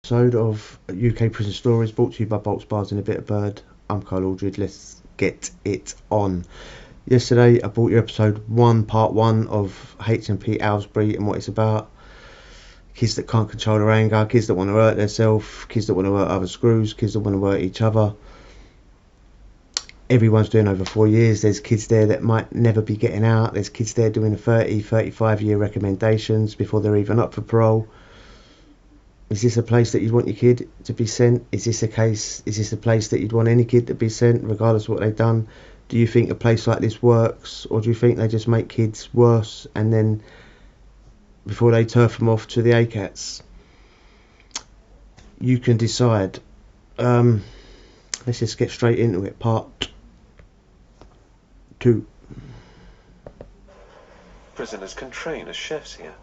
Episode of UK Prison Stories brought to you by Bolts Bars and a Bit of Bird. I'm Carl Aldred. Let's get it on. Yesterday I brought you episode 1, part 1 of H&P Aylesbury and what it's about. Kids that can't control their anger, kids that want to hurt themselves, kids that want to hurt other screws, kids that want to hurt each other. Everyone's doing over 4 years. There's kids there that might never be getting out. There's kids there doing 35 year recommendations before they're even up for parole. Is this a place that you'd want your kid to be sent? Is this a place that you'd want any kid to be sent, regardless of what they've done? Do you think a place like this works, or do you think they just make kids worse and then before they turf them off to the ACATs? You can decide. Let's just get straight into it. Part 2. Prisoners can train as chefs here.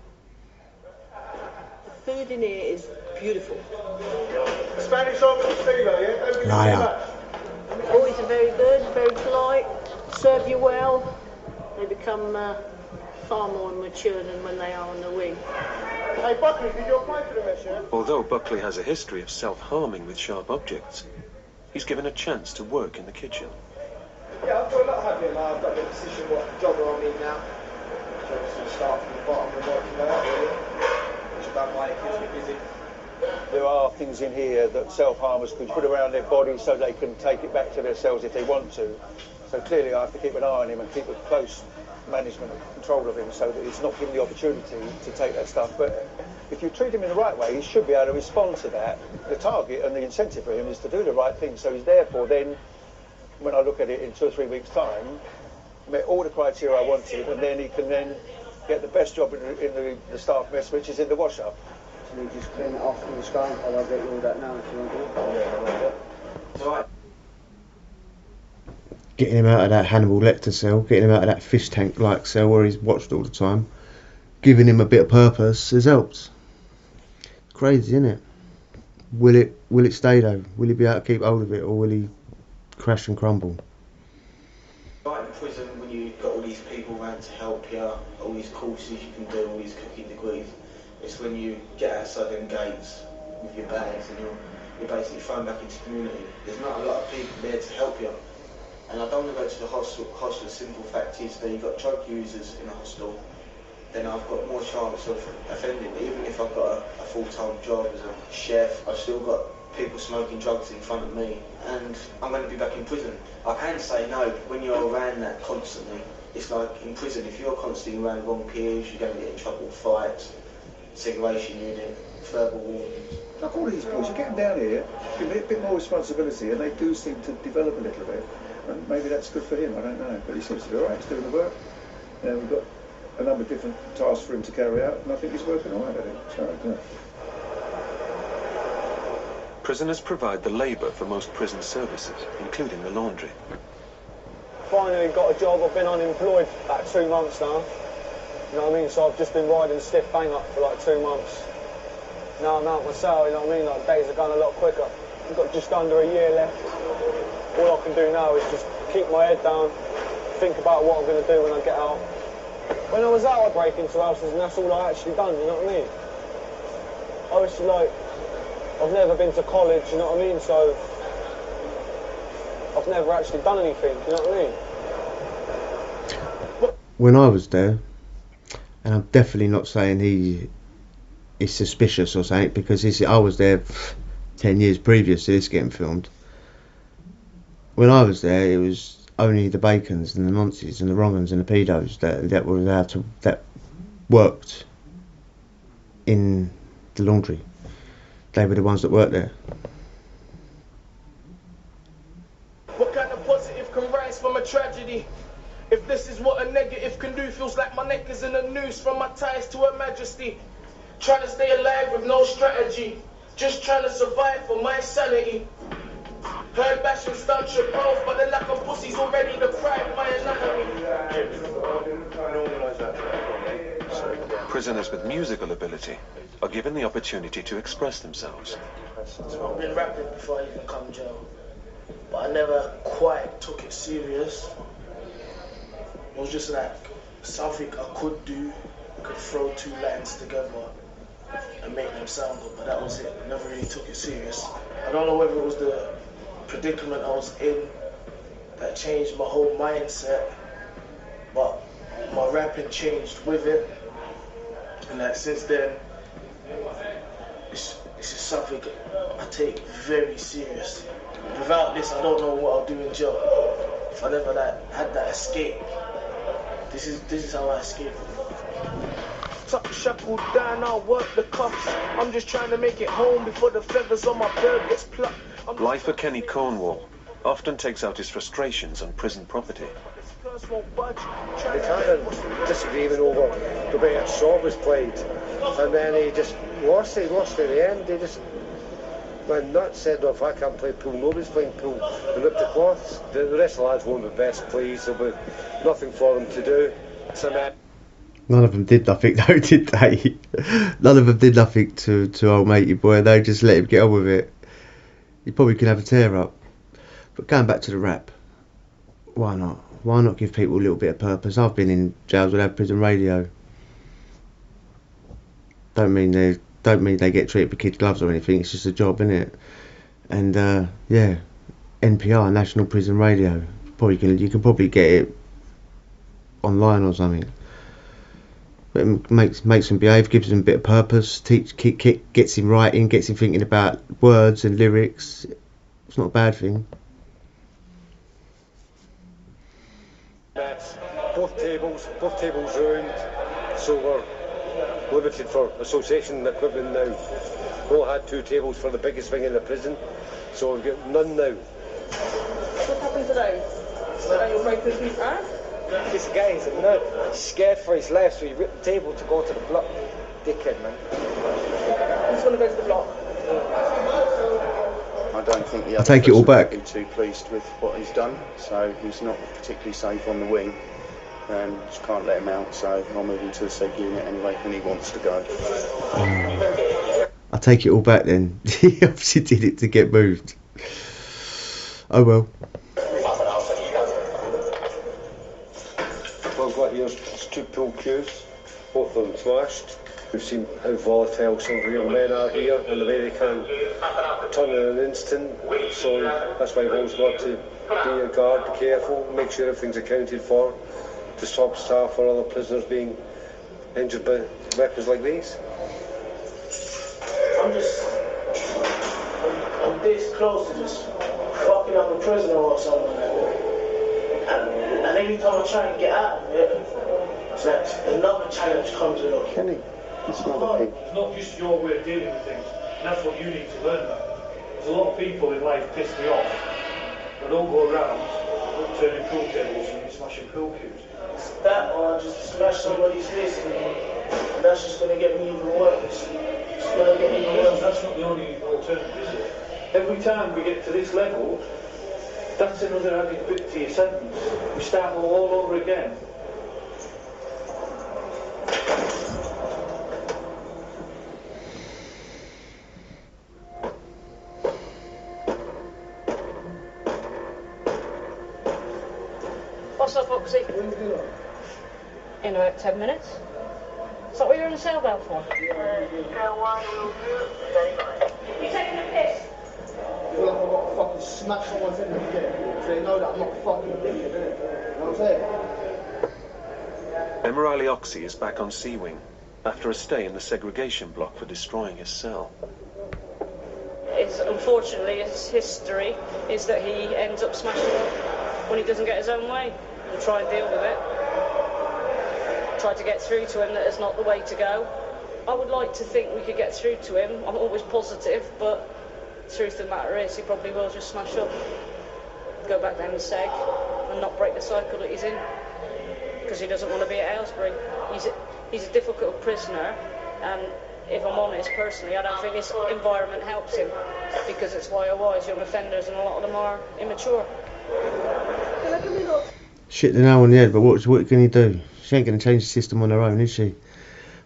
Food in here is beautiful. Spanish officer, yeah? Liar. Boys are very good, very polite, serve you well. They become far more mature than when they are on the wing. Hey, Buckley, did you apply for the mess, yeah? Although Buckley has a history of self-harming with sharp objects, he's given a chance to work in the kitchen. Yeah, I feel a lot happier now. I've got the position what job I'm in now. So just to start from the bottom and work your way up, really. Which I don't mind, it keeps me busy. There are things in here that self-harmers could put around their body so they can take it back to their cells if they want to. So clearly I have to keep an eye on him and keep a close management and control of him so that he's not given the opportunity to take that stuff. But if you treat him in the right way, he should be able to respond to that. The target and the incentive for him is to do the right thing. So he's therefore then, when I look at it in 2 or 3 weeks' time, met all the criteria I wanted, and then he can then get the best job in the staff mess, which is in the wash-up. So you just clean it off from the sky. I'll get you all that now if you want to. Yeah, I like that. It's alright. Getting him out of that Hannibal Lecter cell, getting him out of that fish tank-like cell where he's watched all the time, giving him a bit of purpose has helped. It's crazy, isn't it? Will it stay though? Will he be able to keep hold of it, or will he crash and crumble? Right in prison, when you've got all these people around to help you, all these courses you can do, all these cooking degrees, it's when you get outside them gates with your bags and you're basically thrown back into community. There's not a lot of people there to help you. And I don't want to go to the hostel. The simple fact is that you've got drug users in a hostel, then I've got more chance of offending. But even if I've got a full-time job as a chef, I've still got people smoking drugs in front of me, and I'm going to be back in prison. I can say no, but when you're around that constantly, it's like in prison, if you're constantly around wrong peers, you're going to get in trouble with fights, segregation unit, verbal warnings. Like all these boys, you get them down here, give them a bit more responsibility, and they do seem to develop a little bit. And maybe that's good for him, I don't know. But he seems to be all right, he's doing the work. We've got a number of different tasks for him to carry out, and I think he's working all right at it. So, yeah. Prisoners provide the labour for most prison services, including the laundry. Finally got a job. I've been unemployed about 2 months now. You know what I mean? So I've just been riding stiff bang up for like 2 months. Now I'm out myself, you know what I mean? Like days are going a lot quicker. I've got just under a year left. All I can do now is just keep my head down, think about what I'm going to do when I get out. When I was out, I break into houses, and that's all I actually done, you know what I mean? Obviously, like, I've never been to college, you know what I mean? So, I've never actually done anything, you know what I mean? When I was there, and I'm definitely not saying he is suspicious or something, because I was there 10 years previous to this getting filmed. When I was there, it was only the Bacons and the Nonces and the Wrong'uns and the Pedos that were allowed to, that worked in the laundry. They were the ones that worked there. What kind of positive can rise from a tragedy? If this is what a negative can do, feels like my neck is in a noose from my ties to Her Majesty. Trying to stay alive with no strategy, just trying to survive for my sanity. Heard bashing stunts your both, but the lack of pussy's already deprived my anatomy. Prisoners with musical ability are given the opportunity to express themselves. I've been rapping before I even come jail, but I never quite took it serious. It was just like something I could do, could throw 2 lines together and make them sound good, but that was it. I never really took it serious. I don't know whether it was the predicament I was in that changed my whole mindset, but my rapping changed with it, and that since then, it's just something I take very serious. Without this, I don't know what I'll do in jail. If I never had that escape, this is how I escape. Tuck shackled down, I'll work the cuffs. I'm just trying to make it home before the feathers on my bird gets plucked. Life for Kenny Cornwall often takes out his frustrations on prison property. They had a disagreement over the way a shot was played, and then he just lost it. He lost at the end. He just went nuts, said, "No, if I can't play pool, nobody's playing pool," and ripped the cloths. The rest of the lads won the best please. There was nothing for them to do. So then, None of them did nothing though, did they? None of them did nothing to old matey boy. They just let him get on with it. He probably could have a tear up. But going back to the rap, why not? Why not give people a little bit of purpose? I've been in jails without prison radio. Don't mean they get treated with kid gloves or anything. It's just a job, isn't it? And yeah, NPR, National Prison Radio. You can probably get it online or something. But it makes him behave, gives him a bit of purpose, gets him writing, gets him thinking about words and lyrics. It's not a bad thing. both tables ruined, so we're limited for association equipment now. We all had 2 tables for the biggest thing in the prison, so we've got none now. What happened today? Are you afraid to keep out? This guy is a nut. He's scared for his life, so he ripped the table to go to the block. Dickhead, man. He's going to go to the block. I don't think the I take it all back. Be too pleased with what he's done, so he's not particularly safe on the wing. Just can't let him out, so I'll move him to the seg unit anyway when he wants to go. I take it all back then. He obviously did it to get moved. Oh well. What we've got here is 2 pool cues, both of them smashed. We've seen how volatile some of the young men are here and the way they can turn in an instant. So that's why we've always got to be on guard, be careful, make sure everything's accounted for, to stop staff or other prisoners being injured by weapons like these. I'm this close to just fucking up a prisoner or something. And every time I try and get out of it, it's like another challenge comes along. Kenny, it's not a pig. It's not just your way of dealing with things. And that's what you need to learn about. There's a lot of people in life piss me off. They don't go around turning pool tables and smashing pool cues. It's that or I just smash somebody's face and that's just going to get me even worse. It's going to get me even worse. That's not the only alternative, is it? Every time we get to this level, that's another added bit to your sentence. We start all over again. What's up, Oxy? In about 10 minutes. Is that what you're in the cell bell for? You taking a piss? I feel like I've got to fucking smash someone's in the head, so they know that I'm not fucking addicted, innit? You know what I'm saying? Emirali Oxy is back on C Wing after a stay in the segregation block for destroying his cell. Unfortunately, his history is that he ends up smashing up when he doesn't get his own way. We'll try and deal with it. Try to get through to him that it's not the way to go. I would like to think we could get through to him. I'm always positive, but the truth of the matter is he probably will just smash up, go back down the seg and not break the cycle that he's in, because he doesn't want to be at Aylesbury. He's a difficult prisoner, and if I'm honest, personally, I don't think this environment helps him, because it's YOYs, young offenders, and a lot of them are immature. Shit the nail on the head, but what can he do? She ain't going to change the system on her own, is she?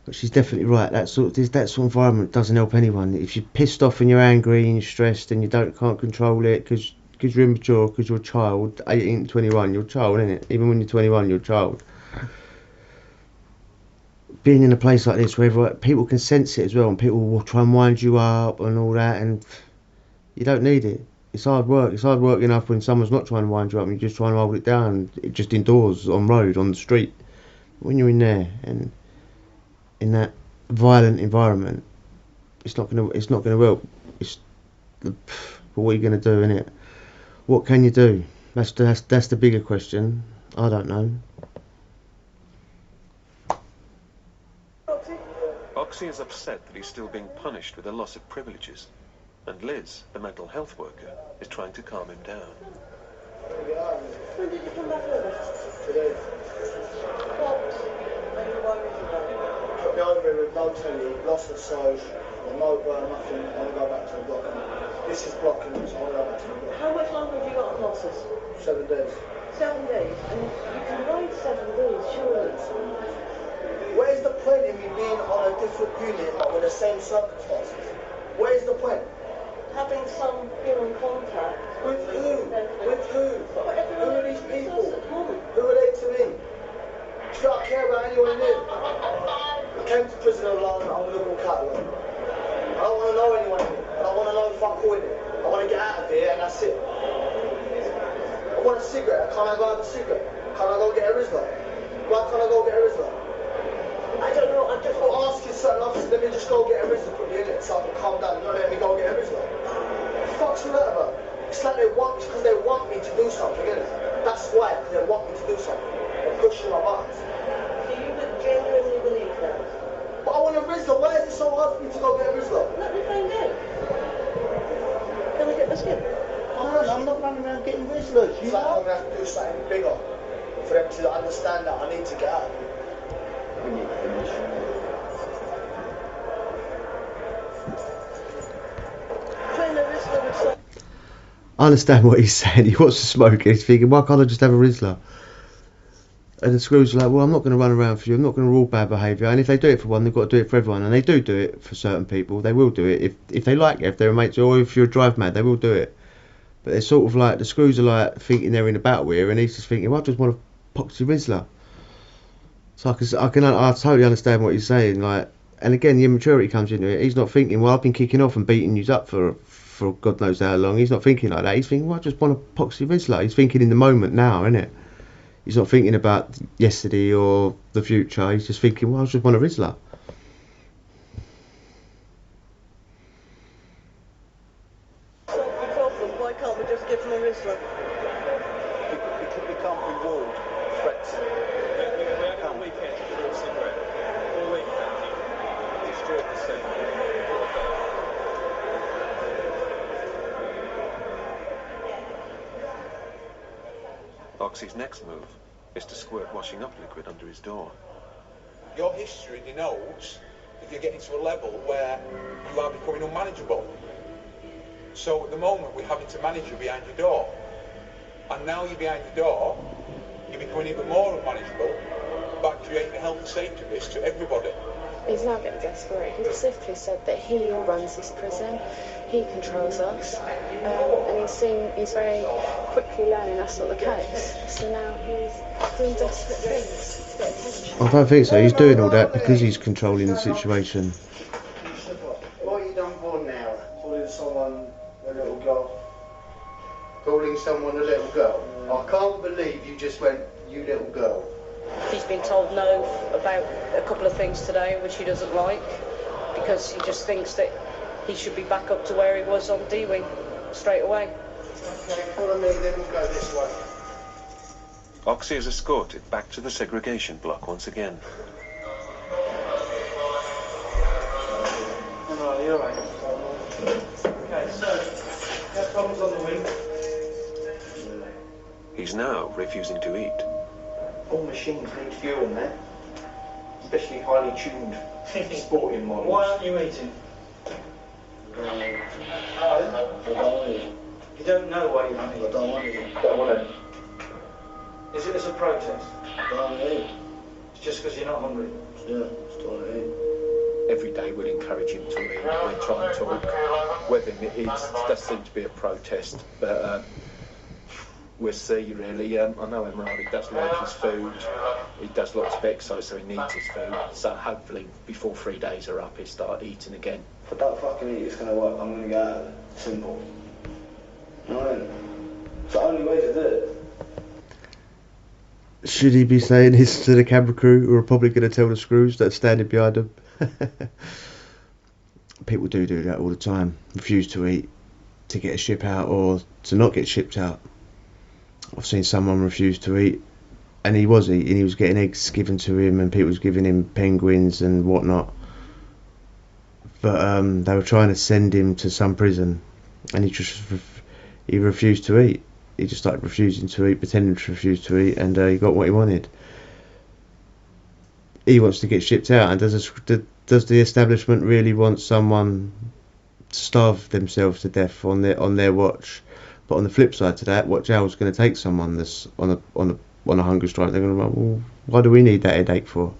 But she's definitely right. That sort of environment doesn't help anyone. If you're pissed off and you're angry and you're stressed and you can't control it because you're immature, because you're a child, 18 to 21, you're a child, isn't it? Even when you're 21, you're a child. being in a place like this where people can sense it as well, and people will try and wind you up and all that, and you don't need it. It's hard work. It's hard work enough when someone's not trying to wind you up and you're just trying to hold it down, just indoors, on road, on the street. When you're in there and in that violent environment, it's not gonna help. But what are you gonna do, innit? What can you do? That's the bigger question. I don't know. Oxy is upset that he's still being punished with a loss of privileges, and Liz, the mental health worker, is trying to calm him down. When did you come back over? Today. What are you worried about? Got me over here with no telly, lost the soul, no nothing. I want to go back to the block. This is blocking, so I want to go back to the block. How much longer have you got on losses? 7 days. 7 days? And you can ride 7 days, surely. Where's the point in me being on a different unit but with the same circumstances? Where's the point? Having some human contact. With who? With who? Who are these people? Who are they to me? Do I care about anyone here? I came to prison alone, I'm a little cattle. I don't want to know anyone here. I don't want to know if I'm caught in it. I want to get out of here and that's it. I want a cigarette. Can I go have a cigarette? Can I go get a Rizla? Why can't I go get a Rizla? I don't know, I'm just asking certain officers, let me just go get a Rizla quickly, innit? So I can calm down and not let me go get a Rizla. What the fuck's all that about? It's like they want me because they want me to do something, innit? That's why, because they want me to do something. They're pushing my buttons. Do you genuinely believe that? But I want a Rizla. Why is it so hard for me to go get a Rizla? Let me find out. Can I get the skin? I'm not running around getting Rizlas. It's like I'm going to have to do something bigger for them to understand that I need to get out of here. When you finish. I understand what he's saying. He wants to smoke and he's thinking, why can't I just have a Rizla? And the screws are like, well, I'm not going to run around for you. I'm not going to rule bad behaviour. And if they do it for one, they've got to do it for everyone. And they do it for certain people. They will do it if they like it. If they're a mate, or if you're a drive mad, they will do it. But they're sort of like, the screws are like thinking they're in a battle here, and he's just thinking, well, I just want a poxy Rizla. So I totally understand what he's saying. Like, and again, the immaturity comes into it. He's not thinking, well, I've been kicking off and beating you up for God knows how long. He's not thinking like that. He's thinking, well, I just want a poxy Rizla. He's thinking in the moment now, innit? He's not thinking about yesterday or the future. He's just thinking, well, I just want a Rizla. Solve the problem. Why can't we just give them a Rizla? We can't reward threats. We had it on weekends for a cigarette. All weekend, he destroyed the scene. Oxy's next move is to squirt washing up liquid under his door. Your history denotes if you're getting to a level where you are becoming unmanageable. So at the moment we're having to manage you behind your door. And now you're behind the door, you're becoming even more unmanageable by creating a health and safety risk to everybody. He's now getting desperate. He specifically said that he runs this prison, he controls us, and he's very quickly learning that's not the case. So now he's doing desperate things to get attention. I don't think so. He's doing all that because he's controlling the situation. What have you done for now? Calling someone a little girl? Calling someone a little girl? I can't believe you just went, you little girl. He's been told no about a couple of things today, which he doesn't like, because he just thinks that he should be back up to where he was on D-Wing straight away. Okay, follow me, then we'll go this way. Oxy is escorted back to the segregation block once again. No, you're right. Okay, so, that problem's on the wing. He's now refusing to eat. All machines need fuel in there, especially highly tuned sporting models. Why aren't you eating? You don't know why you're not eating? I don't want to. Don't want to. Is it as a protest? I don't want to eat. It's just because you're not hungry? Yeah, just don't want to eat. Every day we'll encourage him to eat, we'll try and talk. Whether it does seem to be a protest, but we'll see really. I know Emirati does like his food, he does lots of exercise, so he needs his food. So hopefully before 3 days are up, he'll start eating again. If I don't fucking eat, it's going to work. I'm going to get out of it. Simple. You know what I mean? It's the only way to do it. Should he be saying this to the camera crew, who are probably going to tell the screws that are standing behind him? People do that all the time. Refuse to eat to get a ship out, or to not get shipped out. I've seen someone refuse to eat, and he was eating. He was getting eggs given to him, and people was giving him penguins and whatnot. But they were trying to send him to some prison, and he refused to eat. He just started refusing to eat, pretending to refuse to eat, and he got what he wanted. He wants to get shipped out, and does the establishment really want someone to starve themselves to death on their watch? But on the flip side to that, what jail's going to take someone that's on a hunger strike? They're going to go, well, why do we need that headache for?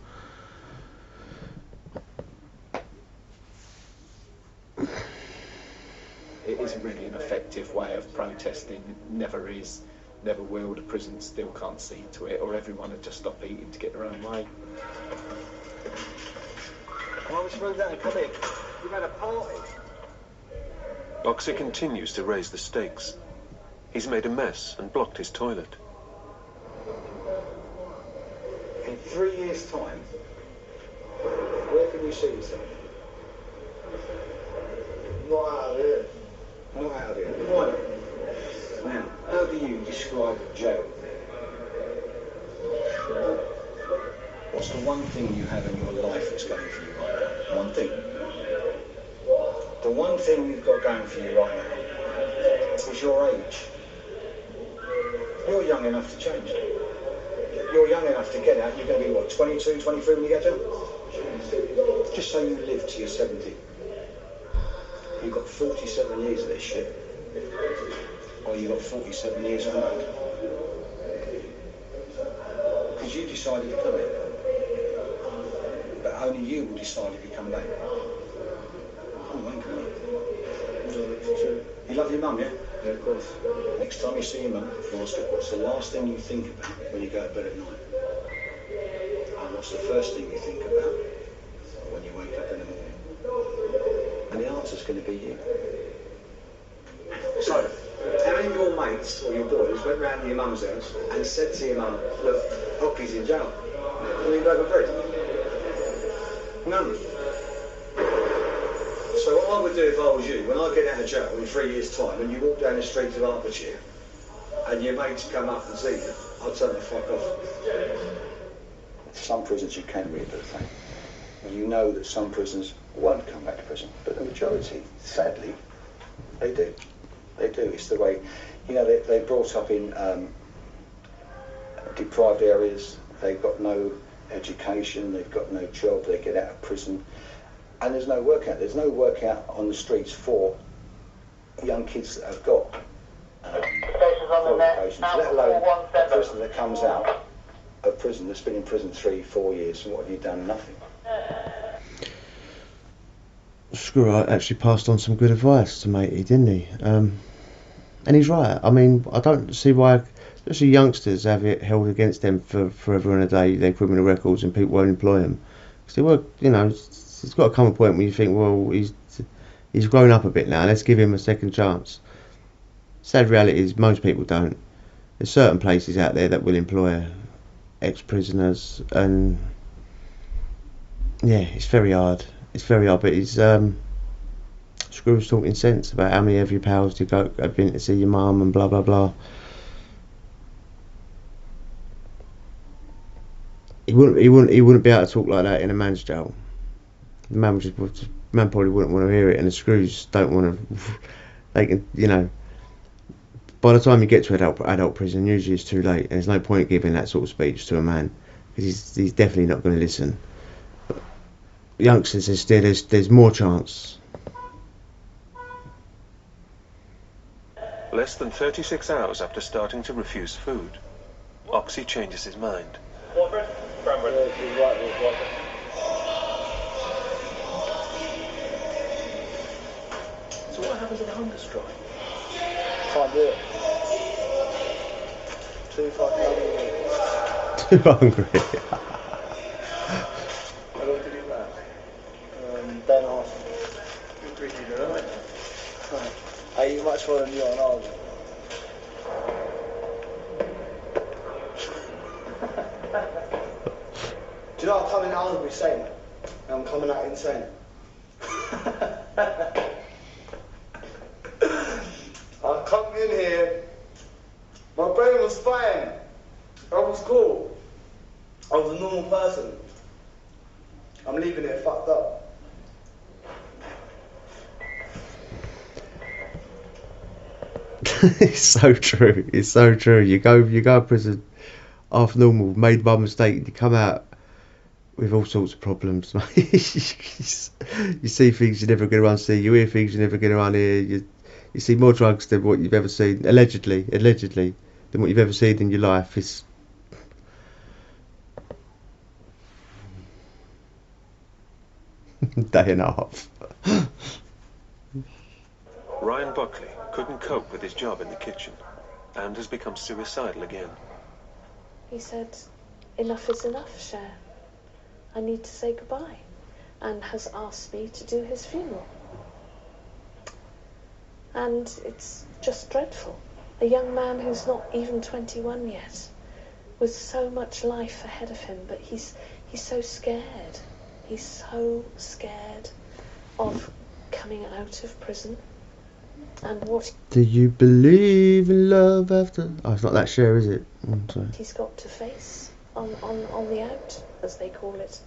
It isn't really an effective way of protesting. It never is, never will. The prison still can't see to it, or everyone would just stop eating to get their own way. Why was you that come in? You've had a party. Oxy continues to raise the stakes. He's made a mess and blocked his toilet. In 3 years' time, where can you see yourself? Not out of here. Not out of here. Why? Now, how do you describe jail? What's the one thing you have in your life that's going for you right now? One thing. The one thing you've got going for you right now is your age. You're young enough to change. You're young enough to get out. You're going to be, what, 22, 23 when you get out? Just say you live to your 70. You've got 47 years of this shit. Or you've got 47 years of that. Because you decided to come in. But only you will decide if you come back. Oh, thank you. You love your mum, yeah? Yeah, of course. Next time you see your mum, ask her, what's the last thing you think about when you go to bed at night? And what's the first thing you think about when you wake up in the morning? And the answer's going to be you. So, how many of your mates or your boys went round to your mum's house and said to your mum, look, Hockey's in jail? Will you go for free? None. So what I would do if I was you, when I get out of jail in 3 years' time and you walk down the streets of Hertfordshire and your mates come up and see you, I'd tell them to fuck off. Some prisons you can rehabilitate. You know that some prisons won't come back to prison, but the majority, sadly, they do. They do. It's the way, you know, they're brought up in deprived areas. They've got no education. They've got no job. They get out of prison. And there's no workout. There's no workout on the streets for young kids that have got qualifications, let alone a prisoner that comes out of prison, that's been in prison 3-4 years, and what have you done? Nothing. Screw actually passed on some good advice to matey, didn't he? And he's right. I mean, I don't see why, especially youngsters, have it held against them for forever and a day, their criminal records, and people won't employ them. Because they work, you know, it's got to come a point where you think, well, he's grown up a bit now, let's give him a second chance. Sad reality is most people don't. There's certain places out there that will employ ex-prisoners, and yeah, it's very hard. It's very hard, but he's Screw's talking sense about how many of your pals have been to see your mum and blah blah blah. He wouldn't be able to talk like that in a man's jail. The man probably wouldn't want to hear it, and the Screws don't want to. They can, you know. By the time you get to adult prison, usually it's too late, and there's no point giving that sort of speech to a man, because he's definitely not going to listen. But youngsters, there's more chance. Less than 36 hours after starting to refuse food, Oxy changes his mind. So what happens in a hunger strike? Can't do it. 2 fucking hours. hungry. How long did it last? Day and a half. You're drinking tonight. I eat much more than you on ours. Do you know I'm coming out Aylesbury sane? I'm coming out insane. I come in here, my brain was fine. I was cool. I was a normal person. I'm leaving it fucked up. It's so true. It's so true. You go to prison half normal, made one mistake, you come out with all sorts of problems. You see things you're never going to unsee. You hear things you're never going to unhear. You see more drugs than what you've ever seen, allegedly, than what you've ever seen in your life. It's day and a half. Ryan Buckley couldn't cope with his job in the kitchen and has become suicidal again. He said, enough is enough, Cher. I need to say goodbye, and has asked me to do his funeral. And it's just dreadful. A young man who's not even 21 yet, with so much life ahead of him, but he's so scared. He's so scared of coming out of prison. And what Do you believe in love after? Oh, it's not that Cher, is it? Oh, sorry. he's got to face on the out, as they call it.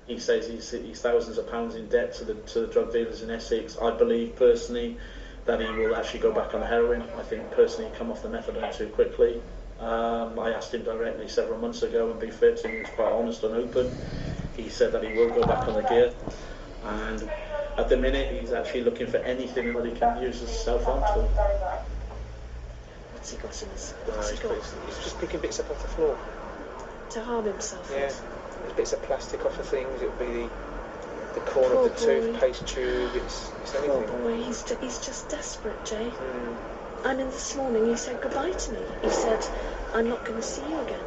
He says he's thousands of pounds in debt to the drug dealers in Essex. I believe personally that he will actually go back on heroin. I think personally he'll come off the methadone too quickly. I asked him directly several months ago, and be fair to him, he was quite honest and open. He said that he will go back on the gear, and at the minute he's actually looking for anything that he can use as a self-harm tool. What's he got in his... He's just picking bits up off the floor. To harm himself Yeah, with? there's bits of plastic off of things. It'll be the corner Poor of the boy. toothpaste tube. It's Poor anything. boy, he's just desperate, Jay. I mean, this morning he said goodbye to me. He said, I'm not going to see you again.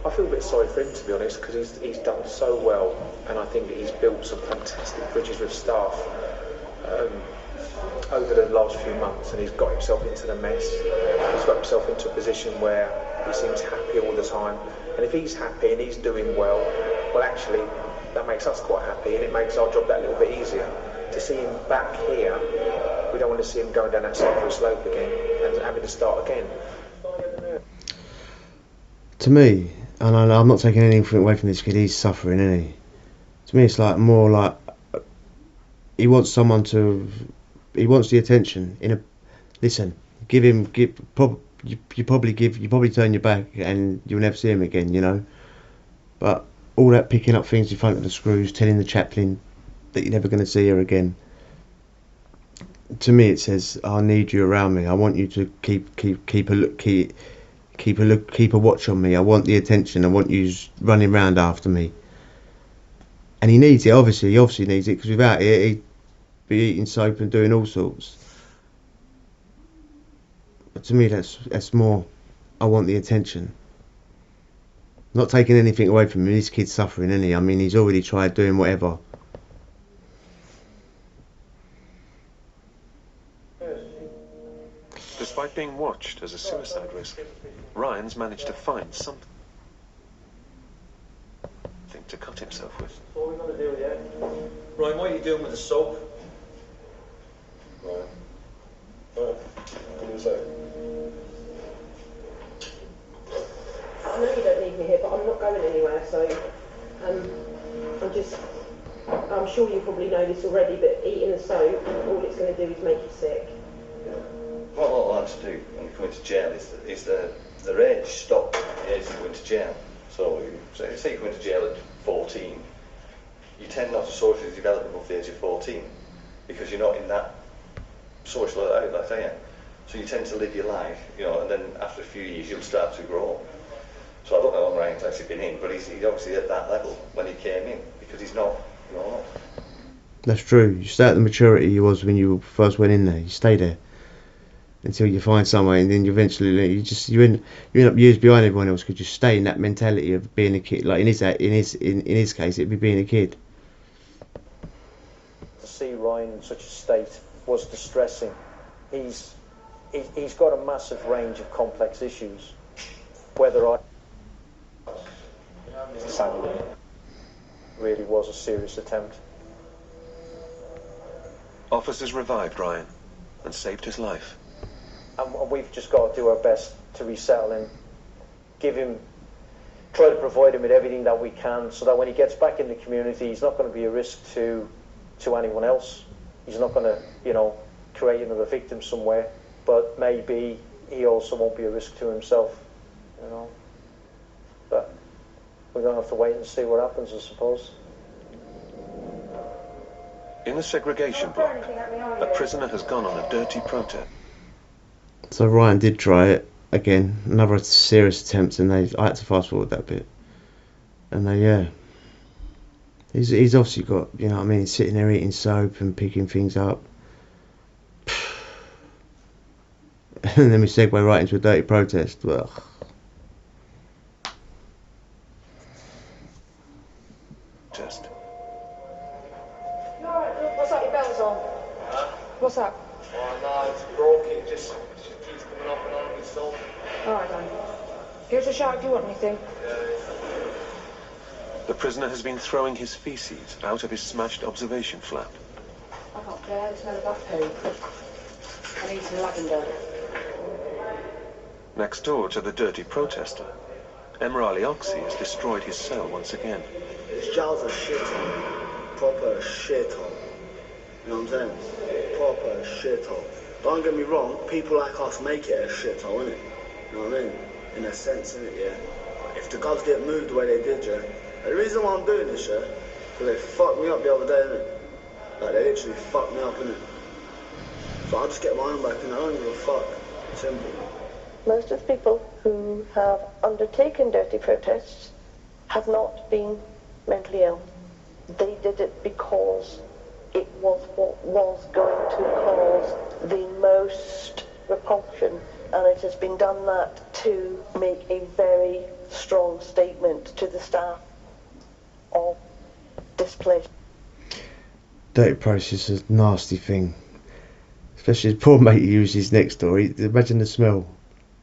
I feel a bit sorry for him, to be honest, because he's done so well, and I think that he's built some fantastic bridges with staff over the last few months, and he's got himself into the mess. He's got himself into a position where he seems happy all the time, and if he's happy and he's doing well, actually that makes us quite happy, and it makes our job that little bit easier. To see him back here, we don't want to see him going down that slippery slope again and having to start again. To me, and I'm not taking anything away from this kid, he's suffering, isn't he? To me, it's like more like he wants someone to. He wants the attention. Listen, you probably turn your back and you'll never see him again, you know. But all that picking up things in front of the screws, telling the chaplain that you're never going to see her again. To me, it says, I need you around me. I want you to keep a watch on me. I want the attention. I want you running around after me. And he needs it, obviously. He obviously needs it, because without it, he'd be eating soap and doing all sorts. But to me, that's more, I want the attention. Not taking anything away from him. This kid's suffering, isn't he? I mean, he's already tried doing whatever. Despite being watched as a suicide risk, Ryan's managed to find something to cut himself with. What are we going to do with it? Ryan, what are you doing with the soap? Right. What is that? I know you don't need me here, but I'm not going anywhere, so I'm sure you probably know this already, but eating the soap, all it's going to do is make you sick. What a lot of lads do when you come into jail is the age stop the age of going to jail. So say you come into jail at 14, you tend not to socially develop above the age of 14 because you're not in that social outlet, are you? So you tend to live your life, you know, and then after a few years you'll start to grow up. So I don't know how long Ryan's actually been in, but he's obviously at that level when he came in because he's not, you know. That's true. You stay at the maturity you was when you first went in there. You stay there. until you find somewhere, and then you eventually you end up years behind everyone else because you stay in that mentality of being a kid. Like in his case, it'd be being a kid. To see Ryan in such a state was distressing. He's got a massive range of complex issues. Whether I sadly really was a serious attempt. Officers revived Ryan and saved his life. And we've just got to do our best to resettle him, try to provide him with everything that we can, so that when he gets back in the community, he's not going to be a risk to anyone else. He's not going to, create another victim somewhere, but maybe he also won't be a risk to himself, But we're going to have to wait and see what happens, I suppose. In the segregation block, a prisoner has gone on a dirty protest. So Ryan did try it again, another serious attempt, and I had to fast forward that bit. And he's obviously got, he's sitting there eating soap and picking things up. And then we segue right into a dirty protest. Well, What's that, your bell's on? Huh? What's that? Oh no, it's broken. It just keeps coming up and on with stuff. Alright then. Give us a shout if you want anything. The prisoner has been throwing his feces out of his smashed observation flat. I can't bear the smell of that poo. I need some lavender. Next door to the dirty protester, Emirali Oxy has destroyed his cell once again. This jail's a shithole. Proper shithole. You know what I'm saying? Proper shithole. Don't get me wrong, people like us make it a shithole, innit? You know what I mean? In a sense, innit, yeah? If the guns get moved the way they did, yeah? The reason why I'm doing this, yeah? Because they fucked me up the other day, innit? Like, they literally fucked me up, innit? So I'll just get my own back, and I don't give a fuck. Simple. Most of the people who have undertaken dirty protests have not been mentally ill. They did it because it was what was going to cause the most repulsion, and it has been done that to make a very strong statement to the staff of this place. dirty process is a nasty thing. Especially his poor mate he uses next door. Imagine the smell.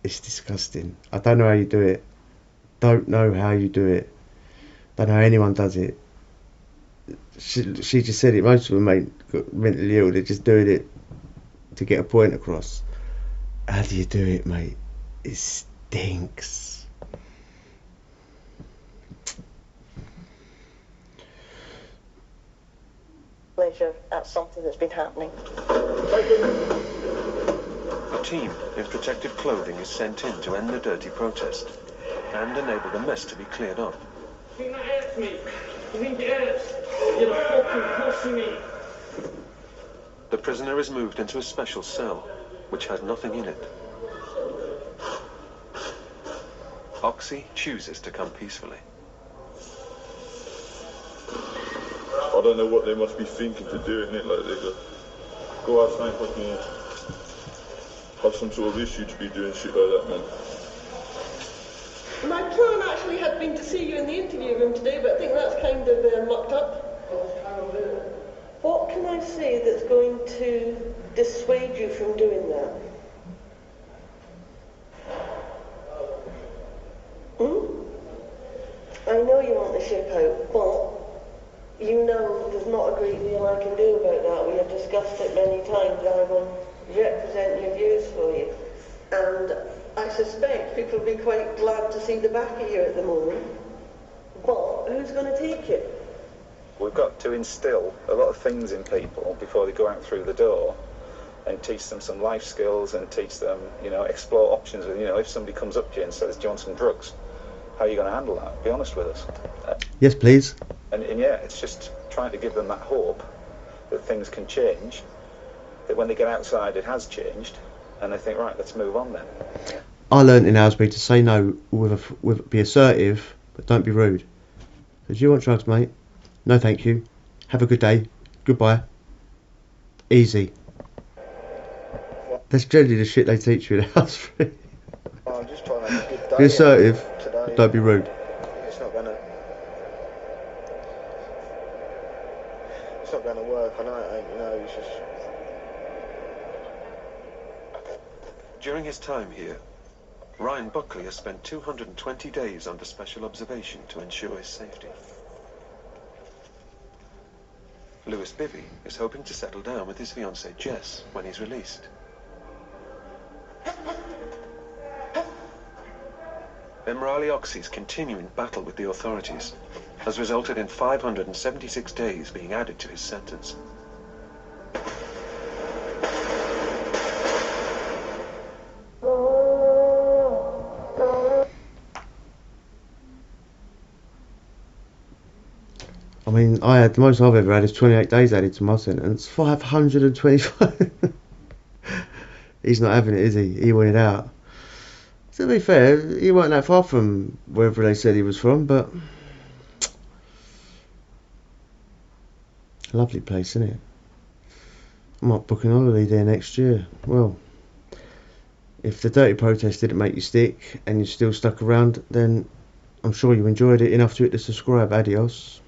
It's disgusting. I don't know how you do it. Don't know how you do it. Don't know how anyone does it. She just said it. Most of them ain't got mentally ill. They're just doing it to get a point across. How do you do it, mate? It stinks. Pleasure at something that's been happening. A team in protective clothing is sent in to end the dirty protest and enable the mess to be cleared up. You think that hurts me? You think it hurts? You're fucking pushing me. The prisoner is moved into a special cell, which has nothing in it. Oxy chooses to come peacefully. I don't know what they must be thinking to doing it, like they go outside and fucking have some sort of issue to be doing shit like that, man. My plan actually had been to see you in the interview room today, but I think that's kind of mucked up. What can I say that's going to dissuade you from doing that? I know you want the ship out, but you know there's not a great deal I can do about that. We have discussed it many times. I will represent your views for you. And I suspect people will be quite glad to see the back of you at the moment. But who's going to take it? We've got to instill a lot of things in people before they go out through the door, and teach them some life skills and teach them, explore options. If somebody comes up to you and says, do you want some drugs? How are you going to handle that? Be honest with us. Yes, please. And yeah, it's just trying to give them that hope that things can change, that when they get outside it has changed, and they think, right, let's move on then. I learnt in Aylesbury to say no with be assertive, but don't be rude. So, do you want drugs, mate? No, thank you. Have a good day. Goodbye. Easy. That's generally the shit they teach you in Aylesbury. I'm just trying to have a good day. Be assertive, today. don't be rude. It's not gonna work. I know it ain't. You know, it's just. During his time here, Ryan Buckley has spent 220 days under special observation to ensure his safety. Lewis Bibby is hoping to settle down with his fiancée Jess when he's released. Emrali Oxy's continuing battle with the authorities has resulted in 576 days being added to his sentence. I mean, I had the most I've ever had is 28 days added to my sentence. 525. He's not having it, is he? He wanted out. To be fair, he weren't that far from wherever they said he was from, but lovely place, isn't it? I might book an holiday there next year. Well, if the dirty protest didn't make you stick and you're still stuck around, then I'm sure you enjoyed it enough to hit the subscribe. Adios.